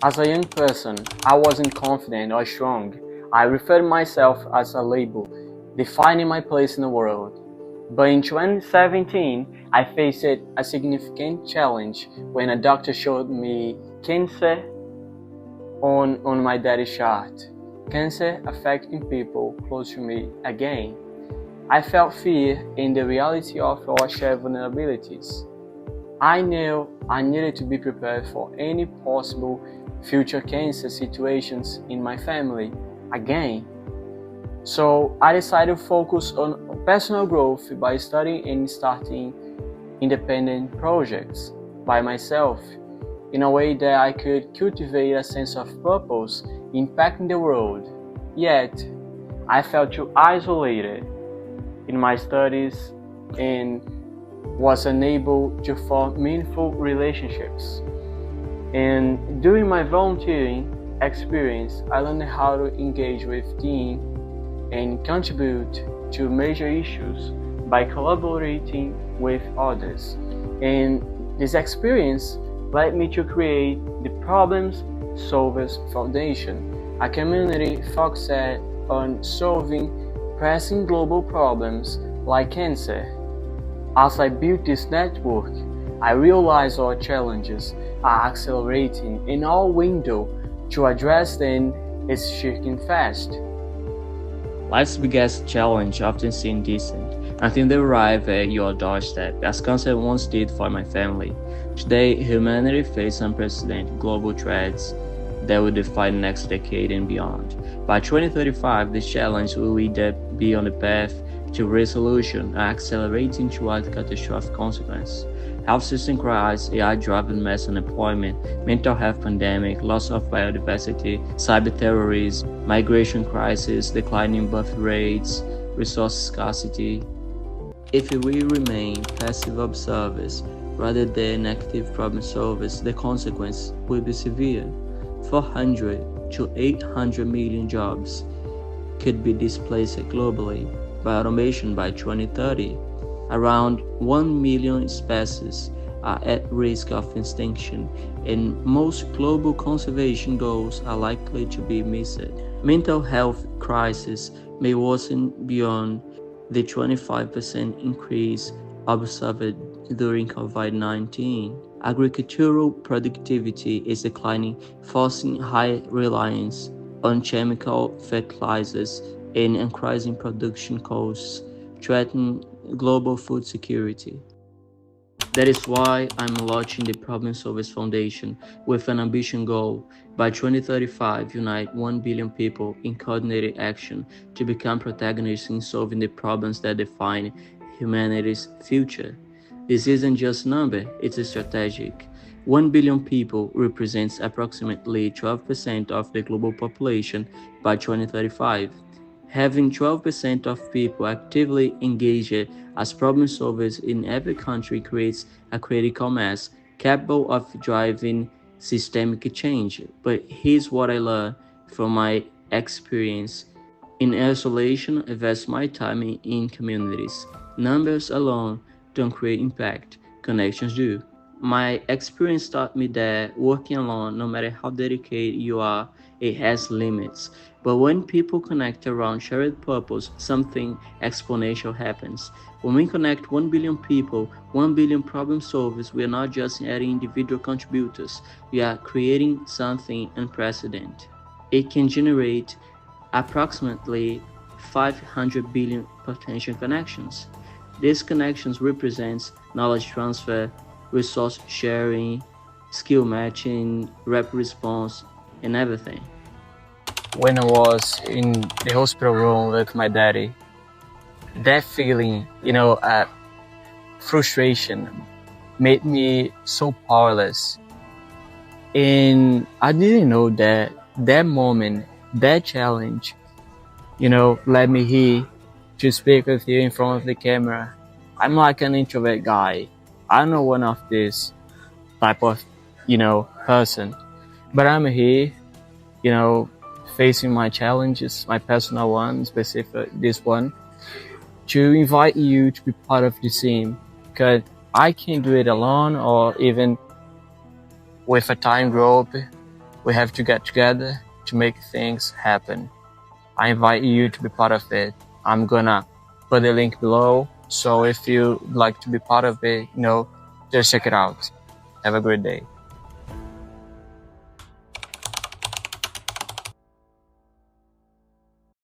As a young person, I wasn't confident or strong. I referred myself as a label, defining my place in the world. But in 2017, I faced a significant challenge when a doctor showed me cancer on my daddy's chart. Cancer affecting people close to me again. I felt fear in the reality of our shared vulnerabilities. I knew I needed to be prepared for any possible future cancer situations in my family again. So I decided to focus on personal growth by studying and starting independent projects by myself in a way that I could cultivate a sense of purpose impacting the world. Yet, I felt too isolated in my studies and was unable to form meaningful relationships. And during my volunteering experience, I learned how to engage with teams and contribute to major issues by collaborating with others. And this experience led me to create the Problems Solvers Foundation, a community focused on solving pressing global problems like cancer. As I built this network, I realized our challenges are accelerating and our window to address them is shrinking fast. Life's biggest challenge often seem distant until they arrive at your doorstep, as cancer once did for my family. Today, humanity faces unprecedented global threats that will define the next decade and beyond. By 2035, this challenge will either be on the path to resolution or accelerating toward catastrophic consequences. Health system crisis, AI-driven mass unemployment, mental health pandemic, loss of biodiversity, cyber terrorism, migration crisis, declining birth rates, resource scarcity. If we remain passive observers rather than active problem solvers, the consequence will be severe. 400 to 800 million jobs could be displaced globally by automation by 2030. Around 1 million species are at risk of extinction, and most global conservation goals are likely to be missed. Mental health crisis may worsen beyond the 25% increase observed during COVID-19. Agricultural productivity is declining, forcing high reliance on chemical fertilizers and increasing production costs, threatening global food security. That is why I'm launching the Problem Solvers Foundation with an ambitious goal. By 2035, unite 1 billion people in coordinated action to become protagonists in solving the problems that define humanity's future. This isn't just a number, it's a strategic. 1 billion people represents approximately 12% of the global population by 2035. Having 12% of people actively engaged as problem solvers in every country creates a critical mass capable of driving systemic change. But here's what I learned from my experience. In isolation, invest my time in communities. Numbers alone don't create impact, connections do. My experience taught me that working alone, no matter how dedicated you are, it has limits. But when people connect around shared purpose, something exponential happens. When we connect 1 billion people, 1 billion problem solvers, we are not just adding individual contributors, we are creating something unprecedented. It can generate approximately 500 billion potential connections. These connections represent knowledge transfer, resource sharing, skill matching, rapid response, and everything. When I was in the hospital room with my daddy, that feeling, frustration made me so powerless. And I didn't know that moment, that challenge, led me here to speak with you in front of the camera. I'm like an introvert guy. I'm not one of this type of, person. But I'm here, facing my challenges, my personal one, specific this one, to invite you to be part of the team. Because I can't do it alone or even with a time group. We have to get together to make things happen. I invite you to be part of it. I'm gonna put the link below. So if you'd like to be part of it, just check it out. Have a great day.